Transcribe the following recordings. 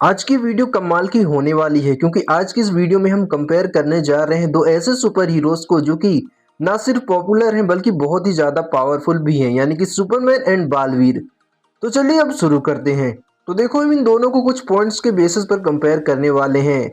आज की वीडियो कमाल की होने वाली है क्योंकि आज की इस वीडियो में हम कंपेयर करने जा रहे हैं दो ऐसे सुपर हीरोज को जो कि ना सिर्फ पॉपुलर हैं बल्कि बहुत ही ज्यादा पावरफुल भी हैं, यानी कि सुपरमैन एंड बालवीर। तो चलिए अब शुरू करते हैं। तो देखो, हम इन दोनों को कुछ पॉइंट्स के बेसिस पर कंपेयर करने वाले हैं,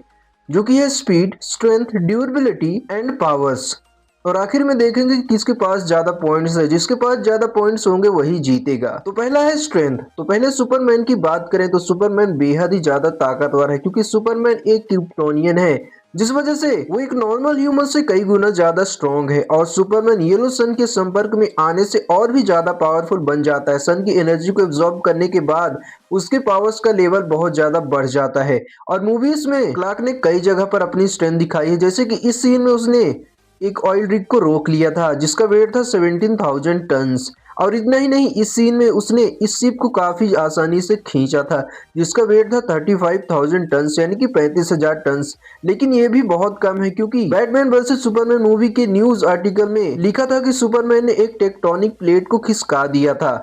जो कि है speed, strength, durability and powers. और आखिर में देखेंगे कि किसके पास ज्यादा पॉइंट्स है। जिसके पास ज्यादा पॉइंट्स होंगे वही जीतेगा। तो पहला है स्ट्रेंथ। तो पहले सुपरमैन की बात करें तो सुपरमैन बेहद ही ज्यादा ताकतवर है क्योंकि सुपरमैन एक क्रिप्टोनियन है, जिस वजह से वो एक नॉर्मल ह्यूमन से कई गुना ज्यादा स्ट्रॉन्ग है। और सुपरमैन येलो सन के संपर्क में आने से और भी ज्यादा पावरफुल बन जाता है। सन की एनर्जी को एब्जॉर्ब करने के बाद उसके पावर्स का लेवल बहुत ज्यादा बढ़ जाता है। और मूवीज में क्लार्क ने कई जगह पर अपनी स्ट्रेंथ दिखाई है, जैसे कि इस सीन में उसने एक ऑयल रिग को रोक लिया था जिसका वेट था 17,000 टन्स। और इतना ही नहीं, इस सीन में उसने इस शिप को काफी आसानी से खींचा था जिसका वेट था 35,000 टन्स, यानी कि 35,000 टन्स। लेकिन ये भी बहुत कम है क्योंकि बैटमैन वर्सेस सुपरमैन मूवी के न्यूज आर्टिकल में लिखा था कि सुपरमैन ने एक टेक्टोनिक प्लेट को खिसका दिया था।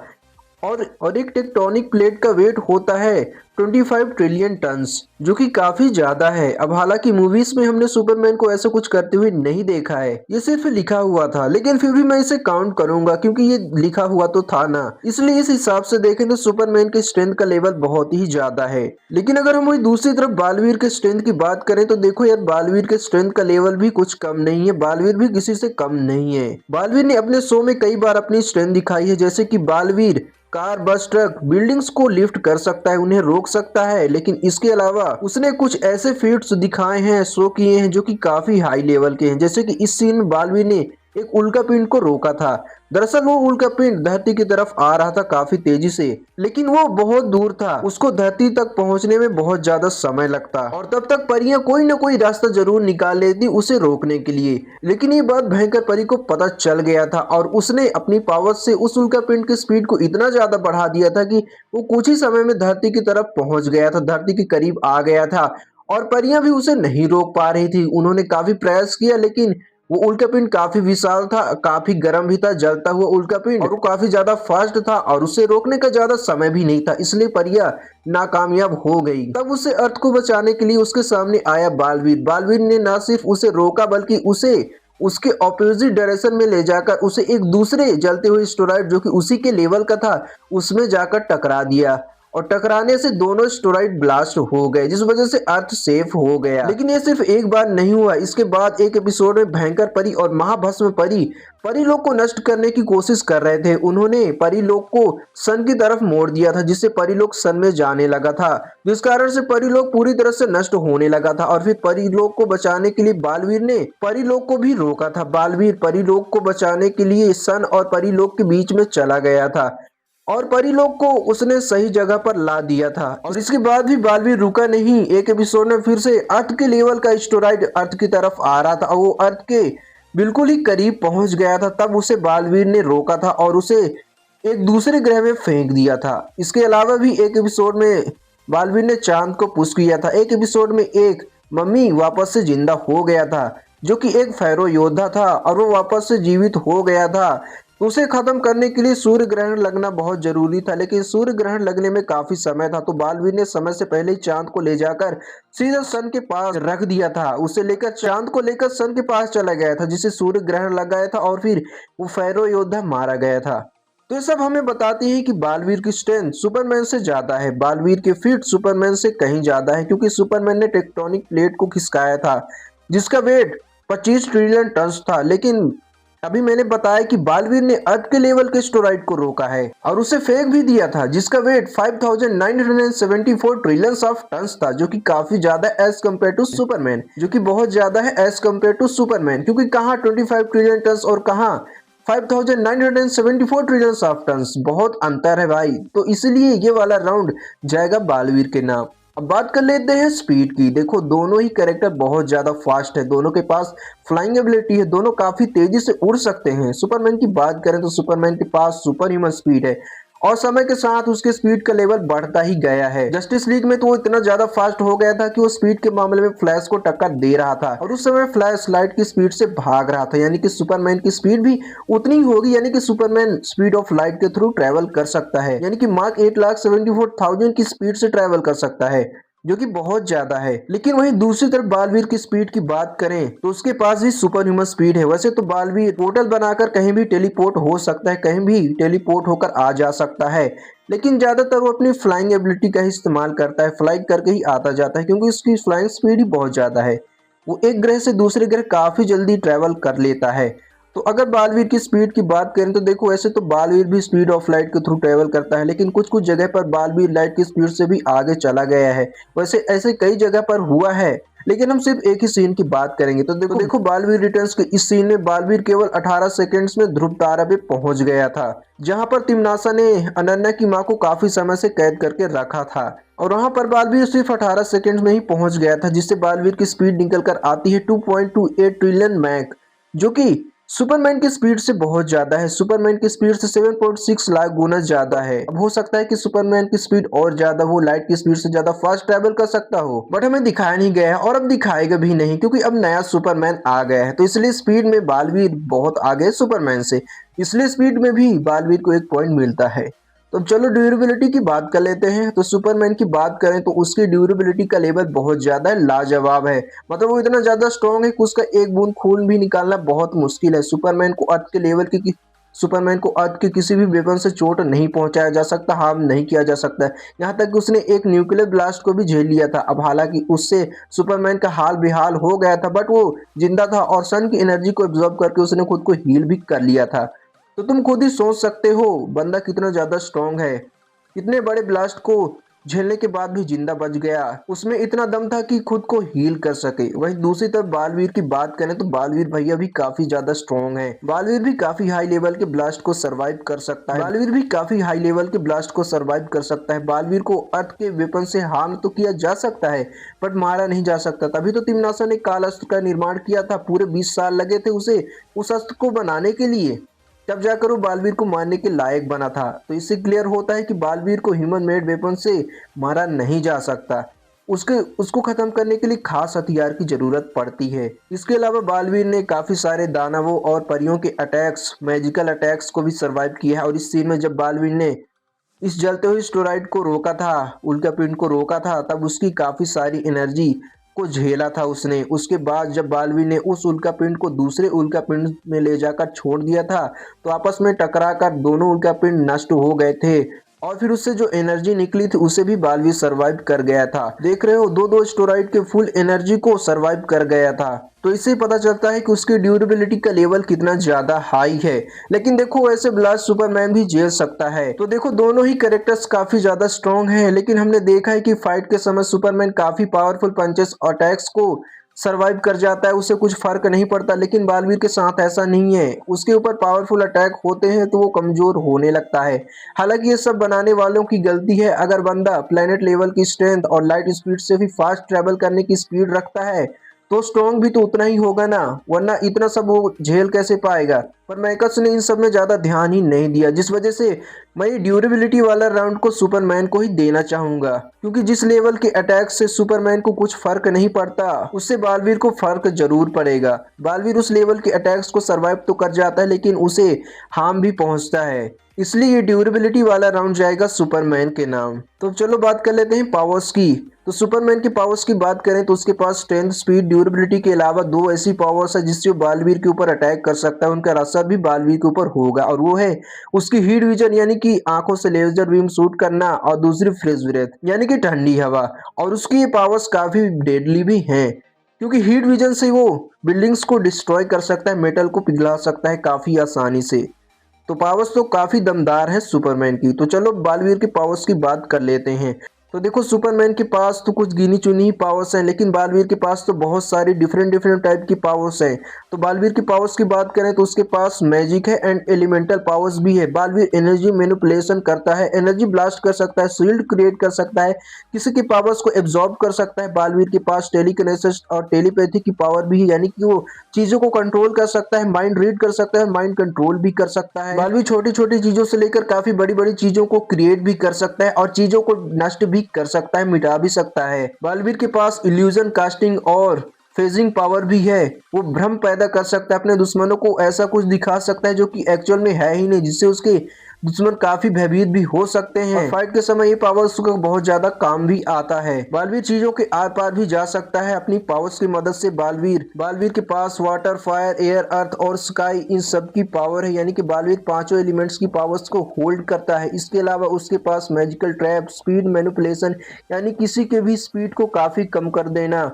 और एक टेक्टोनिक प्लेट का वेट होता है 25 ट्रिलियन टन्स, जो कि काफी ज्यादा है। अब हालांकि मूवीज में हमने सुपरमैन को ऐसा कुछ करते हुए नहीं देखा है, ये सिर्फ लिखा हुआ था, लेकिन फिर भी मैं इसे काउंट करूंगा क्योंकि ये लिखा हुआ तो था ना। इसलिए इस हिसाब से देखें तो सुपरमैन के स्ट्रेंथ का लेवल बहुत ही ज्यादा है। लेकिन अगर हम वही दूसरी तरफ बालवीर के स्ट्रेंथ की बात करें तो देखो यार, बालवीर के स्ट्रेंथ का लेवल भी कुछ कम नहीं है। बालवीर भी किसी से कम नहीं है। बालवीर ने अपने शो में कई बार अपनी स्ट्रेंथ दिखाई है, जैसे कि बालवीर कार, बस, ट्रक, बिल्डिंग्स को लिफ्ट कर सकता है, उन्हें रोक सकता है। लेकिन इसके अलावा उसने कुछ ऐसे फीट्स दिखाए हैं, शो किए हैं, जो कि काफी हाई लेवल के हैं। जैसे कि इस सीन में बालवीर ने एक उल्का पिंड को रोका था। दरअसल वो उल्का पिंड धरती की तरफ आ रहा था काफी तेजी से, लेकिन वो बहुत दूर था, उसको धरती तक पहुंचने में बहुत ज्यादा समय लगता और तब तक परियां कोई ना कोई रास्ता जरूर निकाल लेती उसे रोकने के लिए। लेकिन ये बात भयंकर परी को पता चल गया था और उसने अपनी पावर से उस उल्का पिंड की स्पीड को इतना ज्यादा बढ़ा दिया था कि वो कुछ ही समय में धरती की तरफ पहुंच गया था, धरती के करीब आ गया था। और परियां भी उसे नहीं रोक पा रही थी। उन्होंने काफी प्रयास किया, लेकिन वो उल्का पिंड काफी विशाल था, काफी गर्म भी था, जलता हुआ उल्का पिंड, और वो काफी ज्यादा फास्ट था और उसे रोकने का ज्यादा समय भी नहीं था। इसलिए परिया नाकामयाब हो गई। तब उसे अर्थ को बचाने के लिए उसके सामने आया बालवीर। बालवीर ने न सिर्फ उसे रोका बल्कि उसे उसके ऑपोजिट डायरेक्शन में ले जाकर उसे एक दूसरे जलते हुए एस्टेरॉयड जो कि उसी के लेवल का था उसमें जाकर टकरा दिया। और टकराने से दोनों एस्टेरॉयड ब्लास्ट हो गए, जिस वजह से अर्थ सेफ हो गया। लेकिन ये सिर्फ एक बार नहीं हुआ। इसके बाद एक एपिसोड में भयंकर परी और महाभस्म परी परी लोग को नष्ट करने की कोशिश कर रहे थे। उन्होंने परी लोग को सन की तरफ मोड़ दिया था, जिससे परी लोग सन में जाने लगा था, जिस कारण से परी लोग पूरी तरह से नष्ट होने लगा था। और फिर परी लोग को बचाने के लिए बालवीर ने परी लोग को भी रोका था। बालवीर परी लोग को बचाने के लिए सन और परी लोग के बीच में चला गया था और परी लोग को उसने सही जगह पर ला दिया था। और इसके बाद भी बालवीर रुका नहीं। एक एपिसोड में फिर से अर्थ के लेवल का एस्टेरॉयड अर्थ की तरफ आ रहा था और वो अर्थ के बिल्कुल ही करीब पहुंच गया था। तब उसे बालवीर ने रोका था और उसे एक दूसरे ग्रह में फेंक दिया था। इसके अलावा भी एक एपिसोड में बालवीर ने चांद को पुश किया था। एक एपिसोड में एक मम्मी वापस से जिंदा हो गया था, जो कि एक फैरो योद्धा था, और वो वापस से जीवित हो गया था। तो उसे खत्म करने के लिए सूर्य ग्रहण लगना बहुत जरूरी था, लेकिन सूर्य ग्रहण लगने में काफी समय था। तो बालवीर ने समय से पहले ही चांद को ले जाकर सीधा सन के पास रख दिया था। उसे लेकर चांद को लेकर सन के पास चला गया था, जिसे सूर्य ग्रहण लग गया था और फिर वो फैरो योद्धा मारा गया था। तो ये सब हमें बताती है कि बालवीर की स्ट्रेंथ सुपरमैन से ज्यादा है। बालवीर के फीट सुपरमैन से कहीं ज्यादा है, क्योंकि सुपरमैन ने टेक्टोनिक प्लेट को खिसकाया था जिसका वेट 25 ट्रिलियन टन था। लेकिन अभी मैंने बताया कि बालवीर ने अर्थ के लेवल के एस्टेरॉयड को रोका है और उसे फेंक भी दिया था, जिसका वेट 5,974 ट्रिलियन ऑफ टन्स था, जो कि काफी ज्यादा एज कम्पेयर टू सुपरमैन, जो कि बहुत ज्यादा है एज कम्पेयर टू सुपरमैन। क्योंकि कहाँ 25 ट्रिलियन टन्स और कहाँ 5,974 ट्रिलियन ऑफ टन्स, बहुत अंतर है भाई। तो इसलिए ये वाला राउंड जाएगा बालवीर के नाम। अब बात कर लेते हैं स्पीड की। देखो, दोनों ही कैरेक्टर बहुत ज्यादा फास्ट है, दोनों के पास फ्लाइंग एबिलिटी है, दोनों काफी तेजी से उड़ सकते हैं। सुपरमैन की बात करें तो सुपरमैन के पास सुपर ह्यूमन स्पीड है और समय के साथ उसके स्पीड का लेवल बढ़ता ही गया है। जस्टिस लीग में तो वो इतना ज्यादा फास्ट हो गया था कि वो स्पीड के मामले में फ्लैश को टक्कर दे रहा था और उस समय फ्लैश लाइट की स्पीड से भाग रहा था। यानी कि सुपरमैन की स्पीड भी उतनी ही होगी, यानी कि सुपरमैन स्पीड ऑफ लाइट के थ्रू ट्रेवल कर सकता है, यानी कि मार्क 8,74,000 की स्पीड से ट्रेवल कर सकता है। जो कि बहुत ज्यादा है। लेकिन वहीं दूसरी तरफ बालवीर की स्पीड की बात करें तो उसके पास भी सुपर ह्यूमन स्पीड है। वैसे तो बालवीर पोर्टल बनाकर कहीं भी टेलीपोर्ट हो सकता है, कहीं भी टेलीपोर्ट होकर आ जा सकता है, लेकिन ज्यादातर वो अपनी फ्लाइंग एबिलिटी का ही इस्तेमाल करता है, फ्लाई करके ही आता जाता है, क्योंकि उसकी फ्लाइंग स्पीड ही बहुत ज्यादा है। वो एक ग्रह से दूसरे ग्रह काफी जल्दी ट्रेवल कर लेता है। तो अगर बालवीर की स्पीड की बात करें तो देखो, ऐसे तो बालवीर भी स्पीड ऑफ लाइट के थ्रू ट्रेवल करता है, लेकिन कुछ कुछ जगह पर बालवीर लाइट की स्पीड से भी आगे चला गया है। वैसे ऐसे कई जगह पर हुआ है, लेकिन हम सिर्फ एक ही सीन की बात करेंगे। तो देखो बालवीर रिटर्न्स के इस सीन में बालवीर केवल 18 सेकंड्स में ध्रुव तारा पे पहुंच गया था, जहां पर तिमनासा ने अनन्या की मां को काफी समय से कैद करके रखा था, और वहां पर बालवीर सिर्फ 18 सेकंड्स में ही पहुंच गया था, जिससे बालवीर की स्पीड निकल कर आती है 2.28 ट्रिलियन मैक, जो कि सुपरमैन की स्पीड से बहुत ज्यादा है। सुपरमैन की स्पीड से 7.6 लाख गुना ज्यादा है। अब हो सकता है कि सुपरमैन की स्पीड और ज्यादा हो, लाइट की स्पीड से ज्यादा फास्ट ट्रैवल कर सकता हो, बट हमें दिखाया नहीं गया है और अब दिखाएगा भी नहीं, क्योंकि अब नया सुपरमैन आ गया है। तो इसलिए स्पीड में बालवीर बहुत आगे है सुपरमैन से, इसलिए स्पीड में भी बालवीर को 1 पॉइंट मिलता है। तो चलो ड्यूरेबिलिटी की बात कर लेते हैं। तो सुपरमैन की बात करें तो उसकी ड्यूरेबिलिटी का लेवल बहुत ज्यादा है, लाजवाब है। मतलब वो इतना ज्यादा स्ट्रॉन्ग है कि उसका एक बूंद खून भी निकालना बहुत मुश्किल है। सुपरमैन को अर्थ के लेवल की सुपरमैन को अर्थ के किसी भी वेपन से चोट नहीं पहुंचाया जा सकता, हार्म नहीं किया जा सकता है। यहाँ तक कि उसने एक न्यूक्लियर ब्लास्ट को भी झेल लिया था। अब हालांकि उससे सुपरमैन का हाल बेहाल हो गया था, बट वो जिंदा था और सन की एनर्जी को एब्जॉर्ब करके उसने खुद को हील भी कर लिया था। तो तुम खुद ही सोच सकते हो बंदा कितना ज्यादा स्ट्रांग है। इतने बड़े ब्लास्ट को झेलने के बाद भी जिंदा बच गया। उसमें इतना दम था कि खुद को हील कर सके। वहीं दूसरी तरफ बालवीर की बात करें तो बालवीर भैया भी काफी ज्यादा स्ट्रांग है। बालवीर भी काफी हाई लेवल के ब्लास्ट को सरवाइव कर सकता है। बालवीर भी काफी हाई लेवल के ब्लास्ट को सरवाइव कर सकता है। बालवीर को अर्थ के वेपन से हार्म तो किया जा सकता है, बट मारा नहीं जा सकता। तभी तो तिमनासा ने काल अस्त्र का निर्माण किया था। पूरे 20 साल लगे थे उसे उस अस्त्र को बनाने के लिए, तब जाकर वो बालवीर को मारने के लायक बना था। तो इससे क्लियर होता है कि बालवीर को ह्यूमन मेड वेपन से मारा नहीं जा सकता। उसको खत्म करने के लिए खास हथियार की जरूरत पड़ती है। इसके अलावा बालवीर ने काफी सारे दानवों और परियों के अटैक्स, मैजिकल अटैक्स को भी सरवाइव किया है। और इस सीन में जब बालवीर ने इस जलते हुए एस्टेरॉइड को रोका था, उल्कापिंड को रोका था, तब उसकी काफी सारी एनर्जी को झेला था उसने। उसके बाद जब बालवीर ने उस उल्कापिंड को दूसरे उल्कापिंड में ले जाकर छोड़ दिया था, तो आपस में टकराकर दोनों उल्कापिंड नष्ट हो गए थे, और फिर उससे जो एनर्जी निकली थी उसे भी बालवीर सरवाइव कर गया था। देख रहे हो, दो एस्टेरॉइड के फुल एनर्जी को सरवाइव कर गया था। तो इससे पता चलता है कि उसकी ड्यूरेबिलिटी का लेवल कितना ज्यादा हाई है। लेकिन देखो, ऐसे ब्लास्ट सुपरमैन भी झेल सकता है। तो देखो, दोनों ही कैरेक्टर्स काफी ज्यादा स्ट्रॉन्ग हैं, लेकिन हमने देखा है कि फाइट के समय सुपरमैन काफी पावरफुल पंचेस अटैक्स को सरवाइव कर जाता है, उससे कुछ फर्क नहीं पड़ता। लेकिन बालवीर के साथ ऐसा नहीं है। उसके ऊपर पावरफुल अटैक होते हैं तो वो कमजोर होने लगता है। हालांकि ये सब बनाने वालों की गलती है। अगर बंदा प्लेनेट लेवल की स्ट्रेंथ और लाइट स्पीड से भी फास्ट ट्रेवल करने की स्पीड रखता है तो स्ट्रॉन्ग भी तो उतना ही होगा ना, वरना इतना सब वो झेल कैसे पाएगा। पर मैकस ने इन सब में ज्यादा ध्यान ही नहीं दिया, जिस वजह से मैं ये ड्यूरेबिलिटी वाला राउंड को सुपरमैन को ही देना चाहूंगा, क्योंकि जिस लेवल के अटैक से सुपरमैन को कुछ फर्क नहीं पड़ता, उससे बालवीर को फर्क जरूर पड़ेगा। बालवीर उस लेवल के अटैक्स को सरवाइव तो कर जाता है, लेकिन उसे हार्म भी पहुंचता है। इसलिए ये ड्यूरेबिलिटी वाला राउंड जाएगा सुपरमैन के नाम। तो चलो बात कर लेते हैं पावर्स की। तो सुपरमैन की पावर्स की बात करें तो उसके पास स्ट्रेंथ, स्पीड, ड्यूरेबिलिटी के अलावा दो ऐसी पावर्स है जिससे वो बालवीर के ऊपर अटैक कर सकता है। उनका असर भी बालवीर के ऊपर होगा, और वो है उसकी हीट विजन, यानी कि आंखों से लेजर बीम शूट करना, और दूसरी फ्रिज ब्रेथ यानी कि ठंडी हवा। और उसकी ये पावर्स काफी डेडली भी हैं, क्योंकि हीट विजन से वो बिल्डिंग्स को डिस्ट्रॉय कर सकता है, मेटल को पिघला सकता है काफी आसानी से। तो पावर्स तो काफी दमदार है सुपरमैन की। तो चलो बालवीर के पावर्स की बात कर लेते हैं। तो देखो, सुपरमैन के पास तो कुछ गिनी चुनी ही पावर्स हैं, लेकिन बालवीर के पास तो बहुत सारी डिफरेंट टाइप की पावर्स हैं। तो बालवीर की पावर्स की बात करें तो उसके पास मैजिक है एंड एलिमेंटल पावर्स भी है। बालवीर एनर्जी मैनिपुलेशन करता है, एनर्जी ब्लास्ट कर सकता है, शील्ड क्रिएट कर सकता है, किसी की पावर्स को एब्जॉर्ब कर सकता है। बालवीर के पास टेलीकिनेसिस और टेलीपैथी की पावर भी है, यानी कि वो चीजों को कंट्रोल कर सकता है, माइंड रीड कर सकता है, माइंड कंट्रोल भी कर सकता है। बालवीर छोटी छोटी चीजों से लेकर काफी बड़ी बड़ी चीजों को क्रिएट भी कर सकता है, और चीजों को नष्ट भी कर सकता है, मिटा भी सकता है। बालवीर के पास इल्यूजन कास्टिंग और फेजिंग पावर भी है। वो भ्रम पैदा कर सकता है, अपने दुश्मनों को ऐसा कुछ दिखा सकता है जो कि एक्चुअल में है ही नहीं, जिससे उसके दुश्मन काफी भयभीत भी हो सकते हैं और फाइट के समय ये पावर्स को बहुत ज्यादा काम भी आता है। बालवीर चीजों के आर पार भी जा सकता है अपनी पावर्स की मदद से। बालवीर के पास वाटर, फायर, एयर, अर्थ और स्काई इन सब की पावर है, यानी कि बालवीर पांचों एलिमेंट्स की पावर्स को होल्ड करता है। इसके अलावा उसके पास मैजिकल ट्रैप, स्पीड मैनिपुलेशन यानी किसी के भी स्पीड को काफी कम कर देना,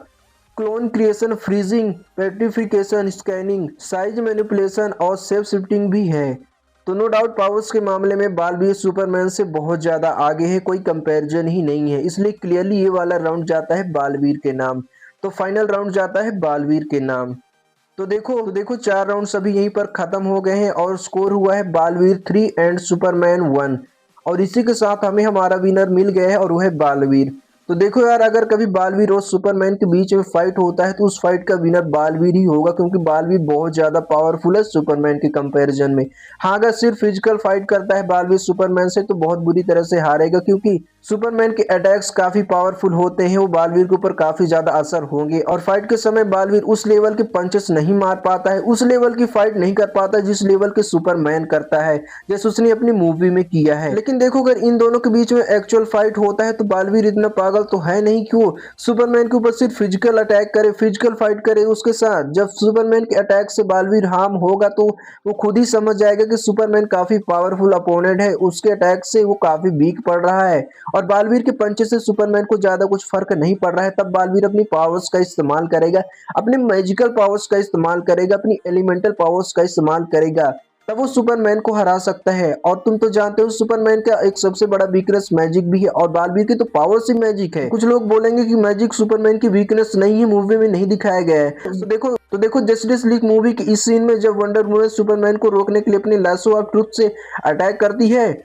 clone creation, freezing, petrification, scanning, size manipulation और सेफ शिफ्टिंग भी है। तो नो डाउट पावर्स के मामले में बालवीर सुपरमैन से बहुत ज्यादा आगे है, कोई कंपैरिजन ही नहीं है। इसलिए क्लियरली ये वाला राउंड जाता है बालवीर के नाम। तो फाइनल राउंड जाता है बालवीर के नाम। तो देखो 4 राउंड सभी यहीं पर खत्म हो गए हैं और स्कोर हुआ है बालवीर 3 एंड सुपरमैन 1। और इसी के साथ हमें हमारा विनर मिल गया है और वो है बालवीर। तो देखो यार, अगर कभी बालवीर और सुपरमैन के बीच में फाइट होता है तो उस फाइट का विनर बालवीर ही होगा, क्योंकि बालवीर बहुत ज्यादा पावरफुल है सुपरमैन के कंपैरिजन में। हाँ, अगर सिर्फ फिजिकल फाइट करता है बालवीर सुपरमैन से तो बहुत बुरी तरह से हारेगा, क्योंकि सुपरमैन के अटैक्स काफी पावरफुल होते हैं, वो बालवीर के ऊपर काफी ज्यादा असर होंगे और फाइट के समय बालवीर उस लेवल के पंचेस नहीं मार पाता है, उस लेवल की फाइट नहीं कर पाता जिस लेवल के सुपरमैन करता है, जैसे उसने अपनी मूवी में किया है। लेकिन देखो, अगर इन दोनों के बीच में एक्चुअल फाइट होता है तो बालवीर इतना पागल तो है नहीं क्यों सुपरमैन के ऊपर सिर्फ फिजिकल अटैक करे, फिजिकल फाइट करे उसके साथ। जब सुपरमैन के अटैक से बालवीर हार्म होगा तो वो खुद ही समझ जाएगा कि सुपरमैन काफी पावरफुल अपोनेंट है, उसके अटैक से वो काफी वीक पड़ रहा है और बालवीर के पंचे से सुपरमैन को ज्यादा कुछ फर्क नहीं पड़ रहा है। तब बालवीर अपनी पावर्स का इस्तेमाल करेगा, अपने मैजिकल पावर्स का इस्तेमाल करेगा, अपनी एलिमेंटल पावर्स का इस्तेमाल करेगा, तब वो सुपरमैन को हरा सकता है। और तुम तो जानते हो सुपरमैन का एक सबसे बड़ा वीकनेस मैजिक भी है और बालवीर की तो पावर से मैजिक है। कुछ लोग बोलेंगे कि मैजिक सुपरमैन की वीकनेस नहीं है, मूवी में नहीं दिखाया गया है। तो देखो जस्टिस लीग मूवी के इस सीन में जब वंडर वुमन सुपरमैन को रोकने के लिए अपनी लैसो ऑफ ट्रुथ से अटैक करती है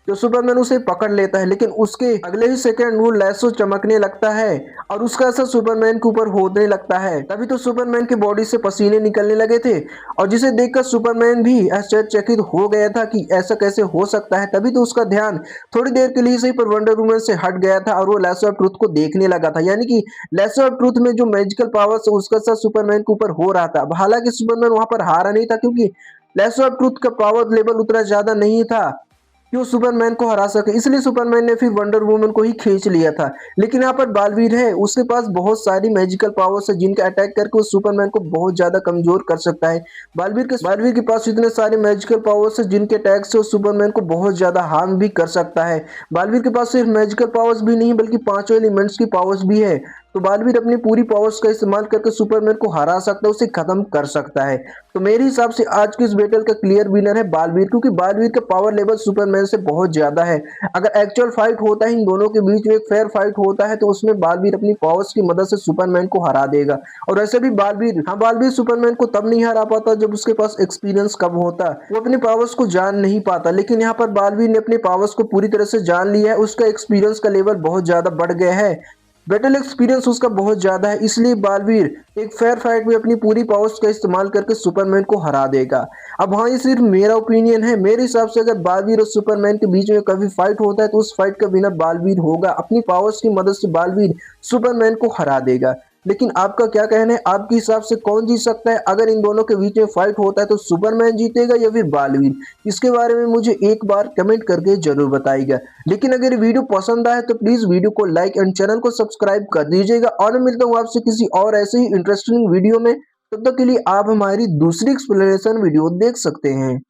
तो सुपरमैन उसे पकड़ लेता है, लेकिन उसके अगले ही सेकंड वो लैसो चमकने लगता है और उसका असर सुपरमैन के ऊपर होने लगता है। तभी तो सुपरमैन की बॉडी से पसीने निकलने लगे थे और जिसे देखकर सुपरमैन भी आश्चर्यचकित हो गया था कि ऐसा कैसे हो सकता है। तभी तो उसका ध्यान थोड़ी देर के लिए सही पर वंडर वुमन से हट गया था और वो लैसो ऑफ ट्रुथ को देखने लगा था, यानी कि लैसो ऑफ ट्रुथ में जो मैजिकल पावर्स उसका असर सुपरमैन के ऊपर हो रहा था। हालांकि सुपरमैन वहां पर हारा नहीं था, क्योंकि लैसो ऑफ ट्रुथ का पावर लेवल उतना ज्यादा नहीं था कि वो सुपरमैन को हरा सके, इसलिए सुपरमैन ने फिर वंडर वुमन को ही खींच लिया था। लेकिन यहाँ पर बालवीर है, उसके पास बहुत सारी मैजिकल पावर्स है जिनका अटैक करके वो सुपरमैन को बहुत ज्यादा कमजोर कर सकता है। बालवीर के पास इतने सारे मैजिकल पावर्स है जिनके अटैक से वो सुपरमैन को बहुत ज्यादा हार्म भी कर सकता है। बालवीर के पास सिर्फ मैजिकल पावर्स भी नहीं बल्कि पांचों एलिमेंट्स की पावर्स भी है। तो बालवीर अपनी पूरी पावर्स का इस्तेमाल करके सुपरमैन को हरा सकता है, उसे खत्म कर सकता है। तो मेरे हिसाब से आज की इस बैटल का क्लियर विनर है बालवीर, क्योंकि बालवीर का पावर लेवल सुपरमैन से बहुत ज्यादा है। अगर एक्चुअल फाइट होता है इन दोनों के बीच में, एक फेयर फाइट होता है, तो उसमें बालवीर अपनी पावर्स की मदद से सुपरमैन को हरा देगा। और वैसे भी बालवीर सुपरमैन को तब नहीं हरा पाता जब उसके पास एक्सपीरियंस कम होता, वो अपनी पावर्स को जान नहीं पाता। लेकिन यहाँ पर बालवीर ने अपनी पावर्स को पूरी तरह से जान लिया है, उसका एक्सपीरियंस का लेवल बहुत ज्यादा बढ़ गया है, बैटल एक्सपीरियंस उसका बहुत ज्यादा है, इसलिए बालवीर एक फेयर फाइट में अपनी पूरी पावर्स का इस्तेमाल करके सुपरमैन को हरा देगा। अब हाँ, ये सिर्फ मेरा ओपिनियन है। मेरे हिसाब से अगर बालवीर और सुपरमैन के बीच में कभी फाइट होता है तो उस फाइट का विनर बालवीर होगा। अपनी पावर्स की मदद से बालवीर सुपरमैन को हरा देगा। लेकिन आपका क्या कहना है, आपके हिसाब से कौन जीत सकता है? अगर इन दोनों के बीच में फाइट होता है तो सुपरमैन जीतेगा या फिर बालवीर? इसके बारे में मुझे एक बार कमेंट करके जरूर बताइएगा। लेकिन अगर ये वीडियो पसंद आए तो प्लीज वीडियो को लाइक एंड चैनल को सब्सक्राइब कर दीजिएगा। और मैं मिलता हूँ आपसे किसी और ऐसे ही इंटरेस्टिंग वीडियो में। तब तक के लिए आप हमारी दूसरी एक्सप्लेनेशन वीडियो देख सकते हैं।